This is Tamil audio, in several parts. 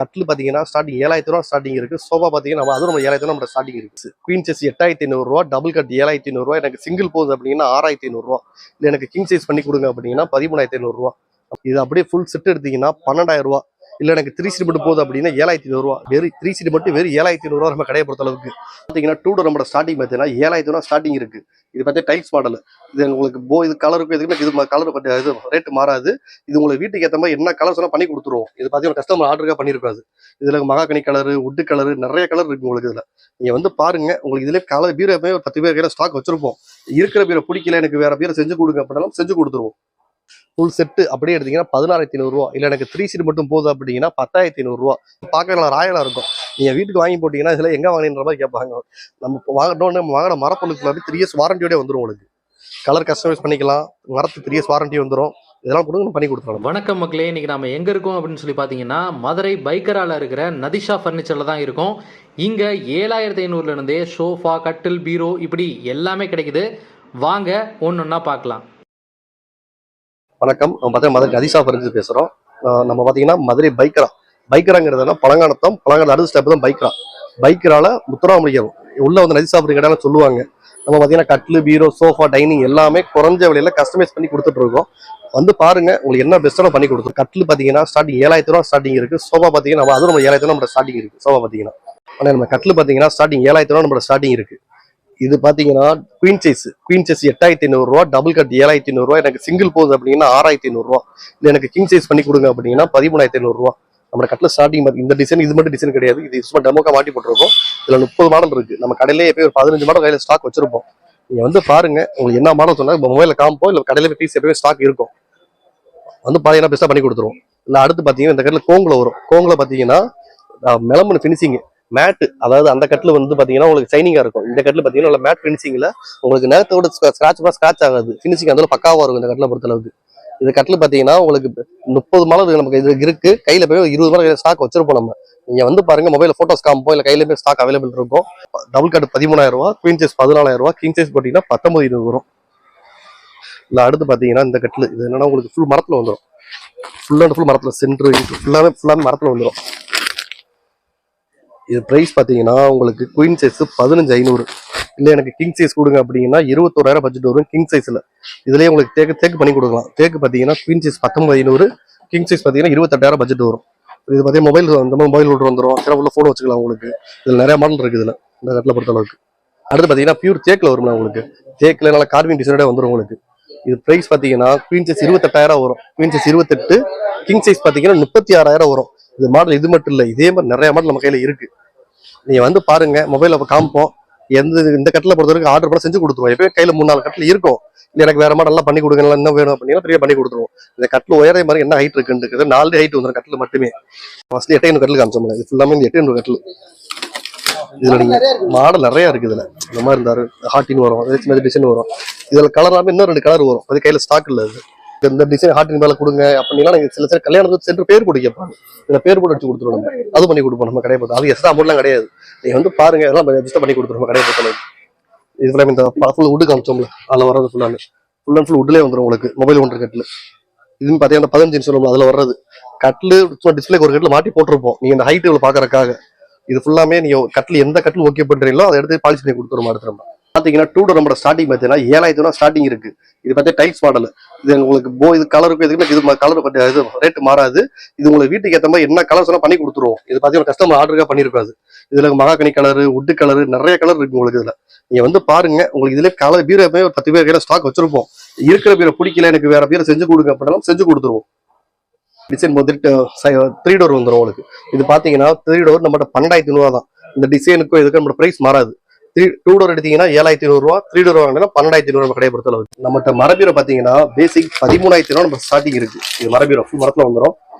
கட்டில் பார்த்தீங்கன்னா ஸ்டார்டிங் 7,000 ரூபா ஸ்டார்டிங் இருக்கு. சோஃபா பார்த்தீங்கன்னா அதுவும் நம்ம 7,000 நம்ம ஸ்டார்டிங் இருக்கு. குயின் சைஸ் 8,500 ரூபா, டபுள் கட் 7,500 ரூபா, எனக்கு சிங்கிள் போஸ் அப்படின்னா 6,500 ரூபா, இல்லை எனக்கு கிங் சைஸ் பண்ணி கொடுங்க அப்படின்னா 13,500 ரூபா. இது அப்படியே ஃபுல் செட் எடுத்தீங்கன்னா 12,000 ரூபா. இல்லை எனக்கு 3 சீட் மட்டும் போகுது அப்படின்னா 7,500 ரூபா. வெறும் 3 சீட் மட்டும் வெறும் 7,500 ரூபா நம்ம கடையை பொறுத்த அளவுக்கு. பார்த்தீங்கன்னா 2 டோர் நம்மளோட ஸ்டார்டிங் பார்த்தீங்கன்னா 7,000 ரூபா ஸ்டார்டிங் இருக்கு. இது பார்த்தா டைல்ஸ் மாடல். இது உங்களுக்கு இது கலருக்கு எதுக்குமே இது கலர் இது ரேட்டு மாறாது. இது உங்களுக்கு வீட்டுக்கு ஏற்ற மாதிரி என்ன கலர் சொன்னா பண்ணி கொடுத்துருவோம். இது பார்த்தீங்கன்னா கஸ்டமர் ஆர்டருக்காக பண்ணியிருக்காது. இதுல மகாகனி கலர், உட்டு கலர், நிறைய கலர் இருக்கு உங்களுக்கு. இதுல நீங்க வந்து பாருங்க, உங்களுக்கு இதுல கலர் பீரோ ஒரு 10 பேர் கையில ஸ்டாக் வச்சிருப்போம். இருக்கிற பீரோ பிடிக்கல, எனக்கு வேற பீரோ செஞ்சு கொடுங்க அப்படின்னாலும் செஞ்சு கொடுத்துருவோம். ஃபுல் செட்டு அப்படியே எடுத்தீங்கன்னா 16,500 ரூபா. இல்லை எனக்கு 3 சீட் மட்டும் போகுது அப்படின்னா 10,500 ரூபா. பார்க்கலாம் ராயலா இருக்கும். நீங்க வீட்டுக்கு வாங்கி போட்டீங்கன்னா இதுல எங்க வாங்கின்ற மாதிரி கேட்பாங்க. நம்ம வாங்கின மரப்பொருளுக்குள்ள 3 இயர்ஸ் வாரண்டியோட வந்துடும் உங்களுக்கு. கலர் கஸ்டமைஸ் பண்ணிக்கலாம், மரத்துக்கு 3 இயர்ஸ் வாரண்டி வந்துடும். இதெல்லாம் கொடுங்க பண்ணி கொடுத்துருவோம். வணக்கம் மக்களே, இன்னைக்கு நம்ம எங்க இருக்கோம் அப்படின்னு சொல்லி பாத்தீங்கன்னா மதுரை பைக்கரால இருக்கிற நதிஷா பர்னிச்சர்ல தான் இருக்கும். இங்க 7,500 இருந்தே சோஃபா, கட்டில், பீரோ இப்படி எல்லாமே கிடைக்குது. வாங்க ஒன்னொன்னா பார்க்கலாம். வணக்கம், நம்ம பார்த்தா மதுரை நதிஷா பர்னிச்சர் பேசுறோம். நம்ம பார்த்தீங்கன்னா மதுரை பைக்கராங்கிறதுனா பழங்கானத்தம் அடுத்த ஸ்டெப் தான் பைக்கரால முத்துராமலிங்கம் உள்ள வந்து நதிஷா பர்னிச்சர் சொல்லுவாங்க. நம்ம பார்த்தீங்கன்னா கட்டில், பீரோ, சோஃபா, டைனிங் எல்லாமே குறைஞ்ச விலையில கஸ்டமைஸ் பண்ணி கொடுத்துட்டு இருக்கோம். வந்து பாருங்க, உங்களுக்கு என்ன பெஸ்ட்டான பண்ணி கொடுத்துரும். கட்டில் பார்த்தீங்கன்னா ஸ்டார்டிங் 7,000 ரூபா ஸ்டார்டிங் இருக்கு. சோஃபா பார்த்தீங்கன்னா அதுவும் நம்ம 7,000 நம்ம ஸ்டார்டிங் இருக்கு. சோஃபா பார்த்தீங்கன்னா ஆனால் நம்ம கட்டில் பார்த்தீங்கன்னா ஸ்டார்டிங் 7,000 ரூபா நம்ம ஸ்டார்டிங் இருக்கு. இது பார்த்தீங்கன்னா குயின் சைஸ் 8,500 ரூபா, டபுள் கட் 7,500 ரூபா, எனக்கு சிங்கிள் போஸ் அப்படின்னா 6,500 ரூபா, இல்லை எனக்கு கிங் சைஸ் பண்ணி கொடுங்க அப்படின்னா 13,500 ரூபா. நம்ம கட்டில் ஸ்டார்டிங் இந்த டிசைன் இது மட்டும் டிசைன் கிடையாது. இது சும்மா டெமோக்கா மாட்டி போட்டிருக்கோம். இதுல 30 மாடல் இருக்கு. நம்ம கடையிலே எப்பயும் ஒரு 15 மாடல் கையில ஸ்டாக் வச்சிருப்போம். நீங்க வந்து பாருங்க, உங்களுக்கு என்ன மாடல் சொன்னா மொபைல காமிப்போம், இல்லை கடையில பீஸ் எப்பயுமே ஸ்டாக் இருக்கும். வந்து பாத்தீங்கன்னா பெஸ்டா பண்ணி கொடுத்துருவோம். இல்லை அடுத்து பாத்தீங்கன்னா இந்த கட்டில் கோங்குல வரும். கோங்குல பாத்தீங்கன்னா மெலமன் பினிஷிங் மேட், அதாவது அந்த கட்டில் வந்து பாத்தீங்கன்னா உங்களுக்கு சைனிங்கா இருக்கும். இந்த கட்டில் பாத்தீங்கன்னா மேட் பினிஷிங்ல உங்களுக்கு நேரத்தோட ஸ்கிராச் ஆகாது. பினிஷிங் அந்த பக்காவா இருக்கும் இந்த கட்டில பொறுத்த அளவுக்கு. இந்த கட்டில் பாத்தீங்கன்னா உங்களுக்கு 30 மாடல் நமக்கு இது இருக்கு. கையில போய் 20 மாடல் ஸ்டாக் வச்சிருப்போம். நம்ம நீங்க வந்து பாருங்க, மொபைல் போட்டோஸ் காமிப்போம், இல்லை கையில போய் ஸ்டாக் அவைலபிள் இருக்கும். டபுள் கட் 13,000 ரூபா, குயின் சைஸ் 14,000 ரூபா, கிங் சைஸ் போட்டீங்கன்னா 19,000 வரும். இல்லை அடுத்து பாத்தீங்கன்னா இந்த கட்டில் இது என்னன்னா உங்களுக்கு ஃபுல் மரத்துல வந்துடும். ஃபுல் அண்ட் ஃபுல் மரத்துல சென்டர் ஃபுல்லாமே மரத்துல வந்துடும். இது பிரைஸ் பாத்தீங்கன்னா உங்களுக்கு குயின் சைஸ் 15,500, இல்லை எனக்கு கிங் சைஸ் கொடுங்க அப்படின்னா 21,000 பட்ஜெட் வரும் கிங் சைஸ்ல. இதுலயே உங்களுக்கு தேக்கு பண்ணி கொடுக்கலாம். தேக்கு பாத்தீங்கன்னா குயின் சைஸ் 19,500, கிங் சைஸ் பாத்தீங்கன்னா 28,000 பட்ஜெட் வரும். இது பார்த்தீங்கன்னா மொபைல் ஹோல்டர் வந்துடும். சில உள்ள போன் வச்சுக்கலாம் உங்களுக்கு. இதுல நிறைய மாடல் இருக்கு இதுல இந்த கட்டில பொறுத்த அளவுக்கு. அடுத்து பாத்தீங்கன்னா பியூர் தேக்கில் வரும்னா உங்களுக்கு. தேக்கில் நல்லா கார்விங் டிசைனோட வந்துடும் உங்களுக்கு. இது பிரைஸ் பாத்தீங்கன்னா குயின் சைஸ் 28,000 வரும். குயின் சைஸ் 28, கிங் சைஸ் பாத்தீங்கன்னா 36,000 வரும். இது மாடல் இது மட்டும் இல்லை, இதே மாதிரி நிறைய மாடல் நம்ம கையில இருக்கு. நீங்க வந்து பாருங்க, மொபைல காமிப்போம். இந்த கட்டில பொறுத்த வரைக்கும் ஆர்டர் பண்ண செஞ்சு கொடுத்துருவோம். எப்பயும் கையில 3-4 கட்டில் இருக்கும். இல்லை எனக்கு வேற மாடல் எல்லாம் பண்ணி கொடுங்க, என்ன வேணும் அப்படின்னா பெரிய பண்ணி கொடுத்துருவோம். இந்த கட்டில் உயரே மாதிரி என்ன ஹைட் இருக்குன்னு 4 ஹைட் வந்துடும் கட்டில் மட்டுமே. ஃபர்ஸ்ட் 8,500 கட்டில் காமிச்சோம்ல, இது ஃபுல்லாமே 8,500 கட்டில். இதுல நீங்க மாடல் நிறைய இருக்கு. இதுல இந்த மாதிரி இருந்தாரு ஹாட்டின் வரும், சின்ன டிசைன் வரும். இதுல கலர் இன்னும் 2 கலர் வரும். அது கையில ஸ்டாக் இல்ல. இது இந்த டிசைன் ஹாட்டின் மேல கொடுங்க அப்படின்னா நீங்க சில கல்யாணத்துக்கு சென்று பேர் போட்டு கேட்பாங்க. இதுல பேர் போட்டு வச்சு கொடுத்துருவோம். அது பண்ணி கொடுப்போம் நம்ம கடையை பொறுத்து. அது எக்ஸ்ட்ரா அமௌண்ட்லாம் கிடையாது. நீங்க வந்து பாருங்க, இதெல்லாம் பெஸ்ட்டாக பண்ணி கொடுத்துருவோம் கடையை பொறுத்த அளவுக்கு. இது ஃபுல்லாக இந்த ஃபுல் உட்டு காமிச்சோம்ல, அதில் வர்றது ஃபுல் அண்ட் ஃபுல் உட்லேயே வந்துடும் உங்களுக்கு. மொபைல் ஒன்று கட்டில் இதுன்னு பார்த்தீங்கன்னா 15 சொல்லுவோம், அதில் வர்றது கட்டில் சும்மா டிஸ்பிளேக்கு ஒரு கட்டில் மாட்டி போட்டிருப்போம். நீங்க இந்த ஹைட் இவ்வளோ பார்க்கறக்காக. இது ஃபுல்லாமே நீங்க கட்டில் எந்த கட்டில் ஓகே பண்றீங்களோ அதை எடுத்து பாலிஷ் பண்ணி கொடுத்துருவோம். அடுத்து நம்ம பாத்தீங்கன்னா 2 டோர் நம்மளோட ஸ்டார்டிங் பார்த்தீங்கன்னா 7,000 ரூபா ஸ்டார்டிங் இருக்கு. இது பார்த்தா டைல்ஸ் மாடல். இது உங்களுக்கு இது கலருக்கு எதுக்குமே இது கலர் இது ரேட்டு மாறாது. இது உங்களுக்கு வீட்டுக்கு ஏற்ற மாதிரி என்ன கலர் சொன்னா பண்ணி கொடுத்துருவோம். இது பார்த்தீங்கன்னா கஸ்டமர் ஆர்டருக்காக பண்ணியிருக்காது. இதுல மகாகனி கலர், உட்டு கலர், நிறைய கலர் இருக்கு உங்களுக்கு. இதுல நீங்க வந்து பாருங்க, உங்களுக்கு இதுல கலர் பீரோ ஒரு 10 பேர் கையில ஸ்டாக் வச்சிருப்போம். இருக்கிற பீரோ பிடிக்கல, எனக்கு வேற பீரோ செஞ்சு கொடுங்க அப்படின்னாலும் செஞ்சு கொடுத்துருவோம். டிசைன் வந்துட்டு 3 டோர் வந்துடும் உங்களுக்கு. இது பாத்தீங்கன்னா 3 டோர் நம்மகிட்ட 12,500 ரூபா தான். இந்த டிசைனுக்கும் இதுக்கு நம்ம பிரைஸ் மாறாது. 2 டோர் எடுத்தீங்கன்னா 7,500 ரூபா, 3 டோர் வாங்கினா 12,500 ரூபா கடையை பொறுத்த அளவுக்கு. நம்மகிட்ட மரபீரோ பாத்தீங்கன்னா பேசிக் 13,000 ரூபா நம்ம ஸ்டார்டிங் இருக்கு. இது மரபீரோ ஃபுல் மரத்துல வந்துடும்.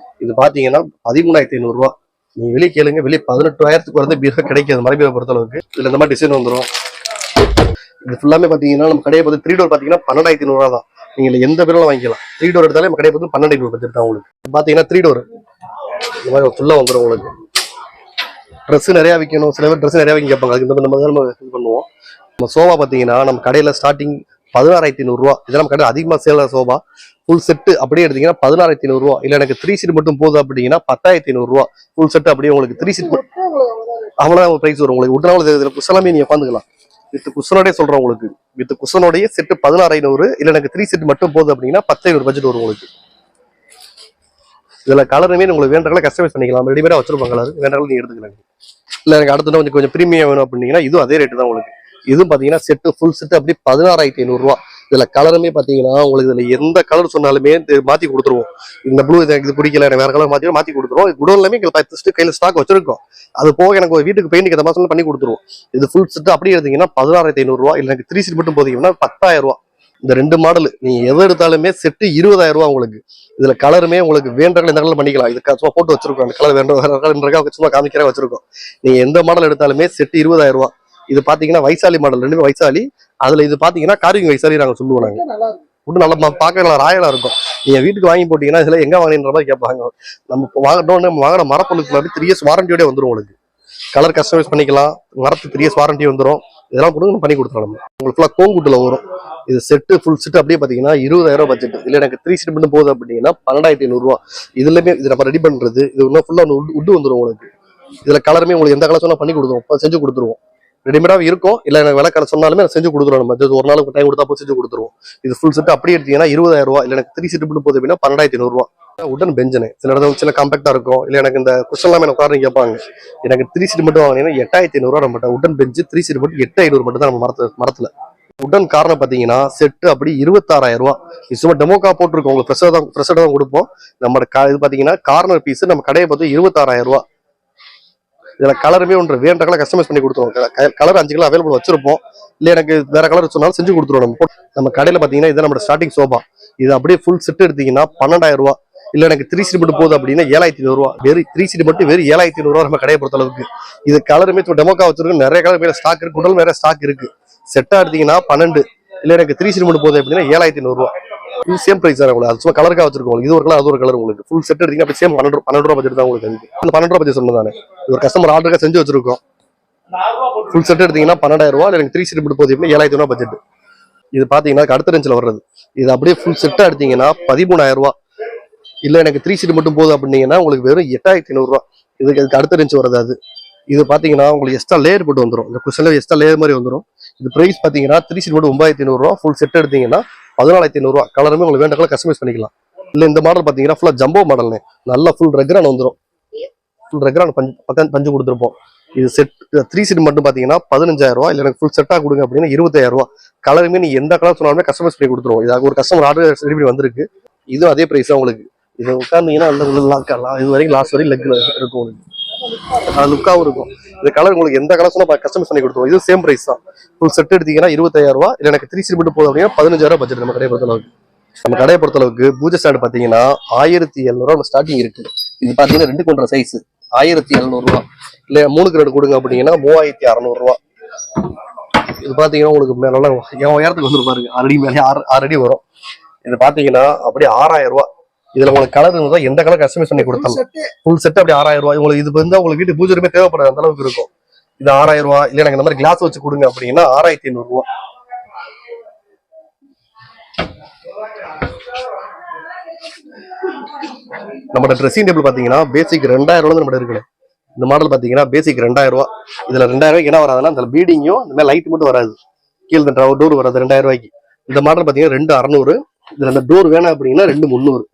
இது பாத்தீங்கன்னா 13,500 ரூபா. நீங்க வெளியே கேளுங்க, வெளியே 18,000 வந்து பீரோ கிடைக்காது மரபீரோ பொறுத்த அளவுக்கு. இதுல இந்த மாதிரி டிசைன் வந்துடும். இது ஃபுல்லாமே பாத்தீங்கன்னா நம்ம கடையை பார்த்து 3 டோர் பாத்தீங்கன்னா 12,500 ரூபா தான். நீங்க எந்த பீரோல வாங்கிக்கலாம். 3 டோர் எடுத்தாலே நம்ம கடையை பார்த்து 12,500 பட்ஜெட் தான் உங்களுக்கு. பாத்தீங்கன்னா 3 டோர் இந்த மாதிரி ஃபுல்லா வந்துடும் உங்களுக்கு. ட்ரெஸ் நிறைய விற்கணும், சில பேர் ட்ரெஸ் நிறைய வாங்கி கேட்பாங்க. அதுக்கு இந்த மாதிரி நம்ம இது பண்ணுவோம். நம்ம சோஃபா பாத்தீங்கன்னா நம்ம கடையில ஸ்டார்டிங் 16,500 ரூபா. இதெல்லாம் நம்ம கடை அதிகமா சேல் சோஃபா. ஃபுல் செட்டு அப்படியே எடுத்தீங்கன்னா 16,500 ரூபா. இல்ல எனக்கு 3 சீட் மட்டும் போதும் அப்படின்னா 10,500 ரூபா. ஃபுல் செட் அப்படியே உங்களுக்கு 3 சீட் அவ்வளவுதான் பிரைஸ் வரும் உங்களுக்கு. உடனே இதுல குஷலாமே நீங்க உட்காந்துக்கலாம். வித் குஷனோடய சொல்றேன் உங்களுக்கு. வித் குஷனோடய செட்டு 16,500. இல்ல எனக்கு 3 சீட் மட்டும் போதும் அப்படின்னா 10,500 பட்ஜெட் வரும் உங்களுக்கு. இதுல கலருமே உங்களுக்கு வேண்ட கலர் கஸ்டமைஸ் பண்ணிக்கலாம். ரெடிமேடா வச்சிருப்பாங்க கலர், வேண்ட கலர் நீங்க எடுத்துக்கலாம். இல்ல எனக்கு அடுத்த கொஞ்சம் பிரீமியம் வேணும் அப்படின்னா இதுவும் அதே ரேட்டு தான் உங்களுக்கு. இதுவும் பாத்தீங்கன்னா செட்டு ஃபுல் செட்டு அப்படி 16,500 ரூபா. இதுல கலருமே பாத்தீங்கன்னா உங்களுக்கு இதுல எந்த கலர் சொன்னாலுமே மாத்தி கொடுத்துருவோம். இந்த ப்ளூ எனக்கு இது பிடிக்கல, எனக்கு வேற கலர் மாத்தி கொடுத்துருவோம். குடோன்லமே கையில ஸ்டாக் வச்சிருக்கோம். அது போக எனக்கு ஒரு வீட்டுக்கு பெயிண்ட் இந்த மாசம் பண்ணி கொடுத்துருவோம். இது ஃபுல் செட் அப்படியே எடுத்தீங்கன்னா 16,500 ரூபா. இல்ல எனக்கு 3 சீட் மட்டும் போதீங்கன்னா 10,000 ரூபா. இந்த 2 மாடல் நீங்க எதை எடுத்தாலுமே செட்டு 20,000 ரூபா உங்களுக்கு. இதுல கலருமே உங்களுக்கு வேண்ட கலர் இந்த கலர் பண்ணிக்கலாம். இது சும்மா போட்டு வச்சிருக்கோம். அந்த கலர் வேண்ட சும்மா காமிக்கிறே வச்சிருக்கோம். நீங்க எந்த மாடல் எடுத்தாலுமே செட்டு 20,000 ரூபா. இது பாத்தீங்கன்னா வைசாலி மாடல், ரெண்டுமே வைசாலி. அதுல இது பாத்தீங்கன்னா கார்விங் வைசாலி நாங்க சொல்லுவோம். நாங்க ஃபுட்டு நல்லா பார்க்க நல்லா ராயலா இருக்கும். நீங்க வீட்டுக்கு வாங்கி போட்டீங்கன்னா இதுல எங்க வாங்கின்ற மாதிரி கேட்பாங்க. நம்ம வாங்கின மரப்பொருளுக்கு அப்படி 3 இயர்ஸ் வாரண்டியோட வந்துடும் உங்களுக்கு. கலர் கஸ்டமைஸ் பண்ணிக்கலாம். மரத்துக்கு 3 இயர்ஸ் வாரண்டி வந்துடும். இதெல்லாம் கூட பண்ணி கொடுத்துருவோம். உங்களுக்கு ஃபுல்லா கோங்குட்டுல வரும். இது செட்டு ஃபுல் செட் அப்படியே பாத்தீங்கன்னா 20,000 ரூபாய் பட்ஜெட். இல்ல எனக்கு 3 சீட் மட்டும் போகுது அப்படின்னா 12,500 ரூபா. இதுலயுமே இது நம்ம ரெடி பண்றது. இது இன்னும் ஃபுல்லா உட்டு வந்துடும் உங்களுக்கு. இதுல கலருமே உங்களுக்கு எந்த கலர் சொன்னா பண்ணி கொடுத்துருவோம், செஞ்சு கொடுத்துருவோம். ரெடிமேடா இருக்கும். இல்ல எனக்கு விலை கடை சொன்னாலுமே செஞ்சு கொடுத்துருவோம். நம்ம ஒரு நாளுக்கு டைம் கொடுத்தா செஞ்சு கொடுத்துருவோம். இது ஃபுல் செட் அப்படியே எடுத்தீங்கன்னா 20,000 ரூபாய். இல்ல எனக்கு 3 சீட் மட்டும் போகுது அப்படின்னா 12,500 ரூபாய். உடன் பெஞ்சனு சில இடத்துல சின்ன காம்பாக்டா இருக்கும். இல்ல எனக்கு இந்த குஷன் எல்லாமே எனக்கு உட்கார்ந்து கேட்பாங்க. எனக்கு 3 சீட் மட்டும் வாங்கினீங்கன்னா 8,500 ரூபாய். நம்ம உடன் பெஞ்சு 3 சீட் மட்டும் 8,500 மட்டும் தான் நம்ம மரத்துல. உடன் காரணம் பாத்தீங்கன்னா செட்டு அப்படி 26,000 ரூபாய். சும்மா டெமோக்கா போட்டிருக்கோம். உங்களுக்கு ஃப்ரெஷ்ஷா தான் கொடுப்போம். நம்ம இது பாத்தீங்கன்னா கார்னர் பீஸ் நம்ம கடையை பார்த்து 26,000 ரூபாய். இதுல கலருமே ஒன்று வேண்ட கலர் கஸ்டமைஸ் பண்ணி கொடுத்துருவோம். கலர் 5 கலர் அவைலபிள் வச்சிருப்போம். இல்ல எனக்கு வேற கலர் சொன்னாலும் செஞ்சு கொடுத்துருவோம். நம்ம கடையில பாத்தீங்கன்னா இது நம்ம ஸ்டார்டிங் சோபா. இது அப்படியே ஃபுல் செட் எடுத்தீங்கன்னா 12,000 ரூபாய். இல்ல எனக்கு 3 சீட் மட்டும் போகுது அப்படின்னா 7,500 ரூபாய். வெறும் 3 சீட் மட்டும் வெறும் 7,500 ரூபாய் நம்ம கடையை பொறுத்த அளவுக்கு. இது கலருமே டெமோக்கா வச்சிருக்கு. நிறைய கலர் மேல ஸ்டாக் இருக்கு. குடல் மேல ஸ்டாக் இருக்கு. செட்டா எடுத்தீங்கன்னா 12. இல்ல எனக்கு 3 சீட் மட்டும் போகுது அப்படின்னா 7,500 ரூபாய். இது சேம் பிரைஸ் தான் உங்களுக்கு. அது சும்மா கலருக்கா வச்சிருக்கோம். இது ஒரு கலர், அது ஒரு கலர் உங்களுக்கு. ஃபுல் செட் எடுத்தீங்கன்னா அப்படி சேம் 12 ரூபாய் பட்ஜெட் தான் உங்களுக்கு. அந்த 12 ரூபாய் பட்ஜெட் சொன்னதானே. இது ஒரு கஸ்டமர் ஆர்டருக்கா செஞ்சு வச்சிருக்கோம். ஃபுல் செட் எடுத்தீங்கன்னா 12,000 ரூபாய். எனக்கு 3 சீட் மட்டும் போகுது அப்படின்னா 7,500 ரூபாய் பட்ஜெட். இது பாத்தீங்கன்னா அடுத்த ரேஞ்சில் வர்றது. இது அப்படியே ஃபுல் செட்டா எடுத்தீங்கன்னா 13,000 ரூபாய். இல்ல எனக்கு 3 சீட் மட்டும் போகுது அப்படின்னீங்கன்னா உங்களுக்கு வெறும் 8,500 ரூபாய். இதுக்கு அடுத்த ரேஞ்ச் வர்றது அது. இது பாத்தீங்கன்னா உங்களுக்கு எக்ஸ்ட்ரா லேயர் போட்டு வந்துடும். இந்த குஷன்ல எக்ஸ்ட்ரா லேயர் மாதிரி வந்துடும். இது பிரைஸ் பாத்தீங்கன்னா 3 சீட் மட்டும் 9,500 ரூபாய். ஃபுல் செட் எடுத்தீங்கன்னா 14,500 ரூபாய். கலருமே உங்களுக்கு வேண்ட கலர் கஸ்டமைஸ் பண்ணிக்கலாம். இல்ல இந்த மாடல் பாத்தீங்கன்னா ஃபுல்லா ஜம்போ மாடல்னு நல்லா ஃபுல் ரெக்ரான் வந்துடும். ஃபுல் ரெக்ரான் பஞ்சு கொடுத்துருப்போம். இது செட் 3 சீட் மட்டும் பாத்தீங்கன்னா 15,000 ரூபாய். இல்ல எனக்கு ஃபுல் செட்டா கொடுங்க அப்படின்னா 25,000 ரூபாய். கலருமே நீ எந்த கலர் சொன்னாலுமே கஸ்டமைஸ் பண்ணி கொடுத்துருவோம். இது ஒரு கஸ்டமர் ஆர்டர் ரெடி பண்ணி வந்திருக்கு. இதுவும் அதே பிரைஸ் தான் உங்களுக்கு. இது உட்கார்ந்தீங்கன்னா அந்த இது வரைக்கும் லாஸ்ட் வரைக்கும் லெக்ல இருக்கும் உங்களுக்கு. அது லுக்காவும் இருக்கும். இந்த கலர் உங்களுக்கு எந்த கலர் சொன்னா கஸ்டமைஸ் பண்ணி கொடுத்துருவோம். இது சேம் பிரைஸ் தான். ஃபுல் செட் எடுத்தீங்கன்னா 25,000 ரூபாய். இல்ல எனக்கு 3 சீட் மட்டும் போதும் அப்படின்னா 15,000 ரூபாய் பட்ஜெட் நம்ம கடையை பொறுத்தளவுக்கு. நம்ம கடையை பொறுத்தளவுக்கு பூஜை ஸ்டாண்ட் பாத்தீங்கன்னா 1,700 ரூபாய் ஸ்டார்டிங் இருக்கு. இது பாத்தீங்கன்னா 2 கொண்ட சைஸ் 1,700 ரூபாய். இல்ல 3 கிரேட் கொடுங்க அப்படின்னா 3,600 ரூபாய். இது பாத்தீங்கன்னா உங்களுக்கு நல்லா உயரத்துக்கு வந்து பாருங்க 6 அடி மேலே 6 அடி வரும். இது பாத்தீங்கன்னா அப்படியே 6,000 ரூபாய். இதுல உங்களுக்கு கலர் இருந்தா எந்த கலர் கஸ்டமைஸ் பண்ணி கொடுத்தாலும் ஃபுல் செட் அப்படி 6,000 ரூபாய். உங்களுக்கு இது வந்து உங்களுக்கு வீட்டு பூஜை ரூமே தேவைப்படாத அந்த அளவுக்கு இருக்கும். இது 6,000 ரூபாய். இல்ல எனக்கு இந்த மாதிரி கிளாஸ் வச்சு கொடுங்க அப்படின்னா 6,500 ரூபாய். நம்ம ட்ரெஸ்ஸிங் டேபிள் பாத்தீங்கன்னா பேசிக் 2,000 ரூபாய் நம்ம இருக்கு. இந்த மாடல் பாத்தீங்கன்னா பேசிக் 2,000 ரூபாய். இதுல 2,000 ரூபாய்க்கு என்ன வராதுன்னா இந்த பீடிங்கும் இந்த மாதிரி லைட் மட்டும் வராது. கீழே இந்த டோர் வராது 2,000 ரூபாய்க்கு. இந்த மாடல் பாத்தீங்கன்னா 2,600. இதுல இந்த டோர் வேணாம் அப்படின்னா 2,300.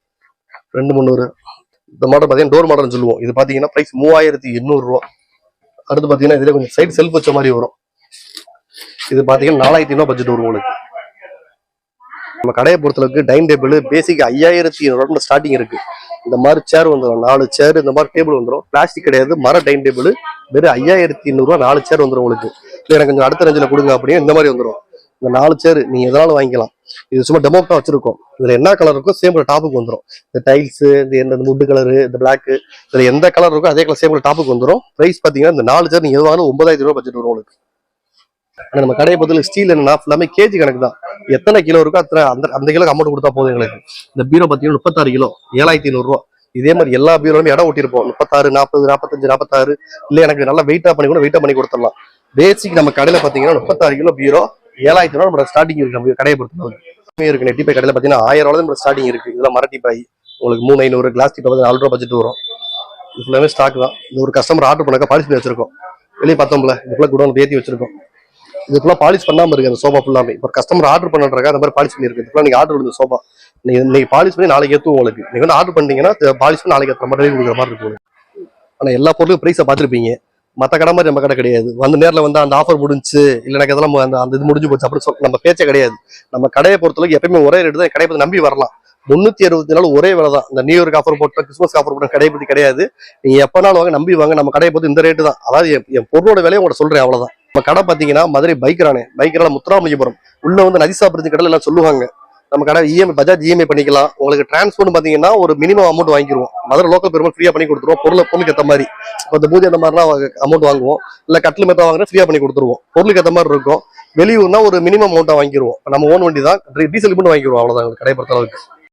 இந்த மாடல் பாத்தீங்கன்னா டோர் மாடல்னு சொல்லுவோம். இது பாத்தீங்கன்னா பிரைஸ் 3,800 ரூபாய். அடுத்து பாத்தீங்கன்னா இதுல கொஞ்சம் சைடு செல்ஃப் வச்ச மாதிரி வரும். இது பாத்தீங்கன்னா 4,500 ரூபாய் பட்ஜெட் வரும் உங்களுக்கு. நம்ம கடையை பொறுத்தளவுக்கு டைனிங் டேபிள் பேசிக் 5,700 ரூபாய் ஸ்டார்டிங் இருக்கு. இந்த மாதிரி சேர் வந்துடும். 4 சேர் இந்த மாதிரி டேபிள் வந்துடும். பிளாஸ்டிக் கிடையாது, மர டைனிங் டேபிள். வெறும் 5,800 ரூபாய் 4 சேர் வந்துடும் உங்களுக்கு. இல்லை எனக்கு கொஞ்சம் அடுத்த ரேஞ்சில் கொடுங்க அப்படியே இந்த மாதிரி வந்துடும். இந்த 4 சேர் நீங்க எதனாலும் வாங்கிக்கலாம். இது சும்மா டெமோக்கா வச்சிருக்கோம். இதுல என்ன கலர் இருக்கோ சேம் டாப்புக்கு வந்துடும். இந்த டைல்ஸ், இந்த வுட் கலரு, இந்த பிளாக், இதுல எந்த கலர் இருக்கோ அதே கலர் சேம் டாப்புக்கு வந்துடும். பிரைஸ் பாத்தீங்கன்னா இந்த 4 சேர் நீங்க எதுவாலும் 9,000 ரூபாய் பட்ஜெட் வரும் உங்களுக்கு. நம்ம கடையை பொறுத்தல ஸ்டீல் என்னன்னா எல்லாமே கேஜி கணக்கு தான். எத்தனை கிலோ இருக்கோ அத்தனை அந்த கிலோக்கு அமௌண்ட் கொடுத்தா போதும் எங்களுக்கு. இந்த பீரோ பாத்தீங்கன்னா 36 கிலோ 7,500 ரூபாய். இதே மாதிரி எல்லா பீரோலுமே இடம் ஒட்டிருப்போம். 36, 40, 45, 46. இல்ல எனக்கு நல்லா வெயிட்டா பண்ணி கொடுத்துடலாம். பேசிக் நம்ம கடையில பாத்தீங்கன்னா 36 கிலோ பீரோ 7,500 ரூபாய் நம்ம ஸ்டார்டிங் இருக்கு நம்ம கடையை பொறுத்தளவுக்கு. இருக்கு. நெட்டி பை கடையில் பார்த்தீங்கன்னா 1000 ரூபாய் ஸ்டார்டிங் இருக்கு. இதெல்லாம் மரட்டி பாய் உங்களுக்கு 3500, கிளாஸ் டீ பார்த்தீங்கன்னா 4 ரூபா பட்ஜெட் வரும். இது ஃபுல்லாவே ஸ்டாக் தான். இது ஒரு கஸ்டமர் ஆர்டர் பண்ணாக்க பாலிஷ் பண்ணி வச்சிருக்கோம். வெளியே பார்த்தோம்ல, இது ஃபுல்லாக குடோன் ஏற்றி வச்சிருக்கோம். இது ஃபுல்லாக பாலிஷ் பண்ணாமல் இருக்கு அந்த சோஃபா ஃபுல்லாமே. இப்போ கஸ்டமர் ஆர்டர் பண்ணுறாங்க அந்த மாதிரி பாலிஷ் பண்ணிருக்கு. இது ஃபுல்லாக நீங்கள் ஆர்டர் இந்த சோஃபா இன்னைக்கு பாலிஷ் பண்ணி நாளைக்கு ஏற்றுவோம் உங்களுக்கு. நீங்கள் வந்து ஆர்டர் பண்ணிட்டீங்கன்னா பாலிஷ் பண்ணி நாளைக்கு ஏற்ற மாதிரி கொடுக்குற மாதிரி இருக்கும். ஆனால் எல்லா பொருளுக்கும் ப்ரைஸை பார்த்துருப்பீங்க. மற்ற கடை மாதிரி நம்ம கடை கிடையாது. வந்து நேரில் வந்து அந்த ஆஃபர் முடிஞ்சு இல்லை எனக்கு அதெல்லாம் அந்த இது முடிஞ்சு போச்சு அப்படின்னு நம்ம பேச்சே கிடையாது. நம்ம கடையை பொறுத்தளவுக்கு எப்பயுமே ஒரே ரேட்டு தான். கடையை பற்றி நம்பி வரலாம். 364 ஒரே வேலை தான். இந்த நியூ இயர்க்கு ஆஃபர் போட்டு கிறிஸ்மஸ் ஆஃபர் போட்டு கடையை பற்றி கிடையாது. நீங்க எப்பனாலும் வாங்க, நம்பி வாங்க. நம்ம கடையை பற்றி இந்த ரேட்டு தான். அதாவது என் பொருளோட விலையை உங்கள்ட்ட சொல்றேன், அவ்வளவுதான். நம்ம கடை பார்த்தீங்கன்னா மதுரை பைக்கரான முத்துராமலிங்கபுரம் உள்ள வந்து நதிசா பிரிஞ்சு கடையில் எல்லாம் சொல்லுவாங்க. நம்ம கடை இஎம்ஐ பஜாஜ் இஎம்ஐ பண்ணிக்கலாம். உங்களுக்கு டிரான்ஸ்போர்ட் பார்த்தீங்கன்னா ஒரு மினிமம் அமௌண்ட் வாங்கிடுவோம். மதுரை லோக்கல் பெருமாள் ஃப்ரீயா பண்ணி கொடுத்துருவோம். பொருளுக்கு ஏற்ற மாதிரி இப்போ இந்த பூஜை அந்த மாதிரிலாம் அமௌண்ட் வாங்குவோம். இல்லை கட்டில் மெத்தா வாங்கினா ஃப்ரீயா பண்ணி கொடுத்துருவோம். பொருளுக்கு ஏற்ற மாதிரி இருக்கும். வெளியூர்னா ஒரு மினிமம் அமௌண்ட்டா வாங்கிடுவோம். நம்ம ஓன் வண்டி தான், டீசல் மட்டும் வாங்கிடுவோம். அவ்வளவுதான் கடை பொறுத்த அளவுக்கு.